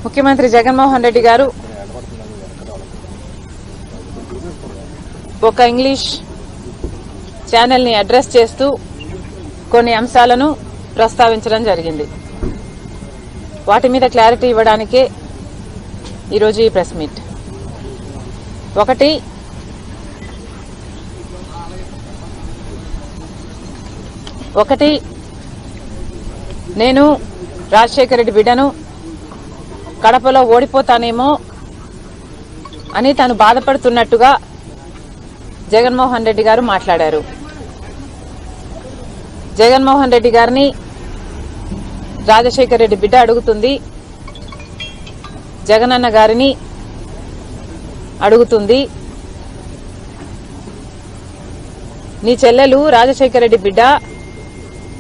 ముఖ్యమంత్రి జగన్మోహన్ రెడ్డి గారు ఒక ఇంగ్లీష్ ఛానల్ని అడ్రస్ చేస్తూ కొన్ని అంశాలను ప్రస్తావించడం జరిగింది. వాటి మీద క్లారిటీ ఇవ్వడానికే ఈరోజు ఈ ప్రెస్ మీట్. ఒకటి నేను రాజశేఖర రెడ్డి బిడ్డను, కడపలో ఓడిపోతానేమో అని తాను బాధపడుతున్నట్టుగా జగన్మోహన్ రెడ్డి గారు మాట్లాడారు. జగన్మోహన్ రెడ్డి గారిని రాజశేఖర రెడ్డి బిడ్డ అడుగుతుంది, జగనన్న గారిని అడుగుతుంది, నీ చెల్లెలు రాజశేఖర రెడ్డి బిడ్డ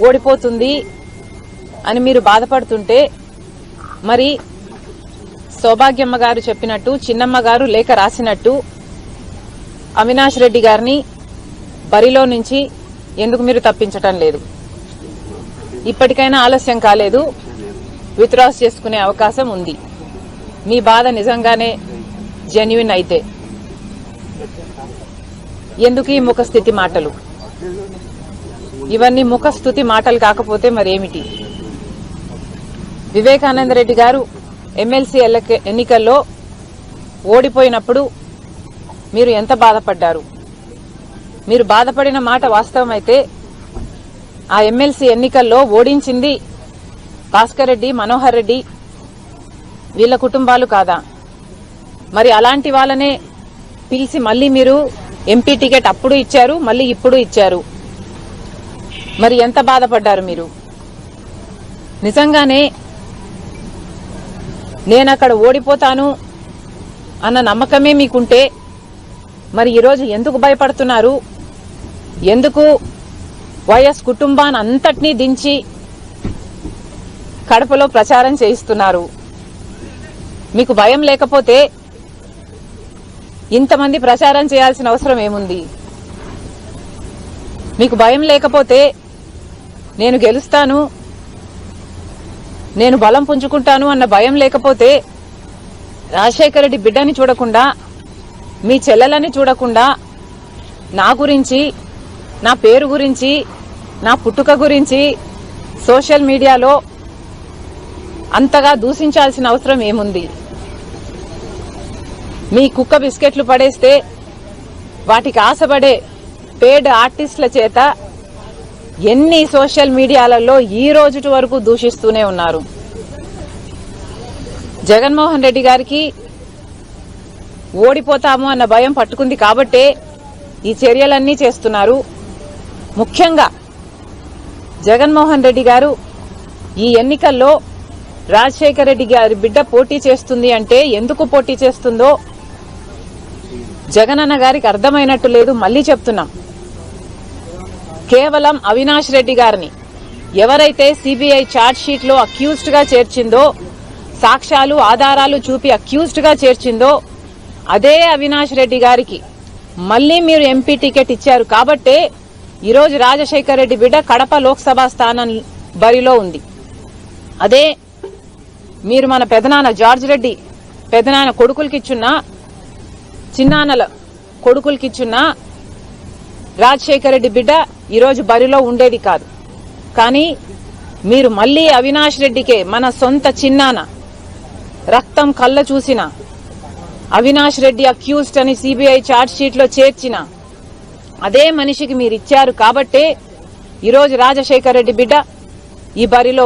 ఓడిపోతుంది అని మీరు బాధపడుతుంటే మరి సౌభాగ్యమ్మ గారు చెప్పినట్టు, చిన్నమ్మ గారు లేఖ రాసినట్టు అవినాష్ రెడ్డి గారిని బరిలో నుంచి ఎందుకు మీరు తప్పించటం లేదు? ఇప్పటికైనా ఆలస్యం కాలేదు, విత్డ్రాస్ చేసుకునే అవకాశం ఉంది. మీ బాధ నిజంగానే జెన్యున్ అయితే ఎందుకు ఈ ముఖస్థితి మాటలు? ఇవన్నీ ముఖస్థుతి మాటలు కాకపోతే మరేమిటి? వివేకానంద రెడ్డి గారు ఎమ్మెల్సీ ఎన్నికల్లో ఓడిపోయినప్పుడు మీరు ఎంత బాధపడ్డారు? మీరు బాధపడిన మాట వాస్తవమైతే ఆ ఎమ్మెల్సీ ఎన్నికల్లో ఓడించింది భాస్కర్ రెడ్డి, మనోహర్ రెడ్డి వీళ్ల కుటుంబాలు కాదా? మరి అలాంటి వాళ్ళనే పిలిచి మళ్లీ మీరు ఎంపీ టికెట్ అప్పుడు ఇచ్చారు, మళ్లీ ఇప్పుడు ఇచ్చారు. మరి ఎంత బాధపడ్డారు మీరు? నిజంగానే నేనక్కడ ఓడిపోతాను అన్న నమ్మకమే మీకుంటే మరి ఈరోజు ఎందుకు భయపడుతున్నారు? ఎందుకు వైఎస్ కుటుంబాన్ని అంతటినీ దించి కడపలో ప్రచారం చేయిస్తున్నారు? మీకు భయం లేకపోతే ఇంతమంది ప్రచారం చేయాల్సిన అవసరం ఏముంది? మీకు భయం లేకపోతే నేను గెలుస్తాను, నేను బలం పుంజుకుంటాను అన్న భయం లేకపోతే రాజశేఖర రెడ్డి బిడ్డని చూడకుండా, మీ చెల్లెలని చూడకుండా నా గురించి, నా పేరు గురించి, నా పుట్టుక గురించి సోషల్ మీడియాలో అంతగా దూషించాల్సిన అవసరం ఏముంది? మీ కుక్క బిస్కెట్లు పడేస్తే వాటికి ఆశపడే పేడ్ ఆర్టిస్టుల చేత ఎన్ని సోషల్ మీడియాలలో ఈ రోజుటి వరకు దూషిస్తూనే ఉన్నారు. జగన్మోహన్ రెడ్డి గారికి ఓడిపోతాము అన్న భయం పట్టుకుంది కాబట్టే ఈ చర్యలన్నీ చేస్తున్నారు. ముఖ్యంగా జగన్మోహన్ రెడ్డి గారు ఈ ఎన్నికల్లో రాజశేఖర రెడ్డి గారి బిడ్డ పోటీ చేస్తుంది అంటే ఎందుకు పోటీ చేస్తుందో జగనన్న గారికి అర్థమైనట్టు లేదు. మళ్లీ చెప్తున్నాం, కేవలం అవినాష్ రెడ్డి గారిని ఎవరైతే సిబిఐ ఛార్జ్ షీట్ లో అక్యూజ్డ్ గా చేర్చిందో, సాక్ష్యాలు ఆధారాలు చూపి అక్యూజ్డ్ గా చేర్చిందో అదే అవినాష్ రెడ్డి గారికి మళ్లీ మీరు ఎంపీ టికెట్ ఇచ్చారు కాబట్టే ఈరోజు రాజశేఖర రెడ్డి బిడ్డ కడప లోక్సభ స్థానం బరిలో ఉంది. అదే మీరు మన పెదనాన్న జార్జ్ రెడ్డి పెదనాన్న కొడుకులకిచ్చున్నా, చిన్నాన్నల కొడుకులకిచ్చున్నా రాజశేఖర రెడ్డి బిడ్డ ఈరోజు బరిలో ఉండేది కాదు. కానీ మీరు మళ్లీ అవినాష్ రెడ్డికే, మన సొంత చిన్నాన్న రక్తం కళ్ళ చూసిన అవినాష్ రెడ్డి అక్యూజ్డ్ అని సిబిఐ ఛార్జ్ షీట్ లో చేర్చిన అదే మనిషికి మీరు ఇచ్చారు కాబట్టే ఈరోజు రాజశేఖర రెడ్డి బిడ్డ ఈ బరిలో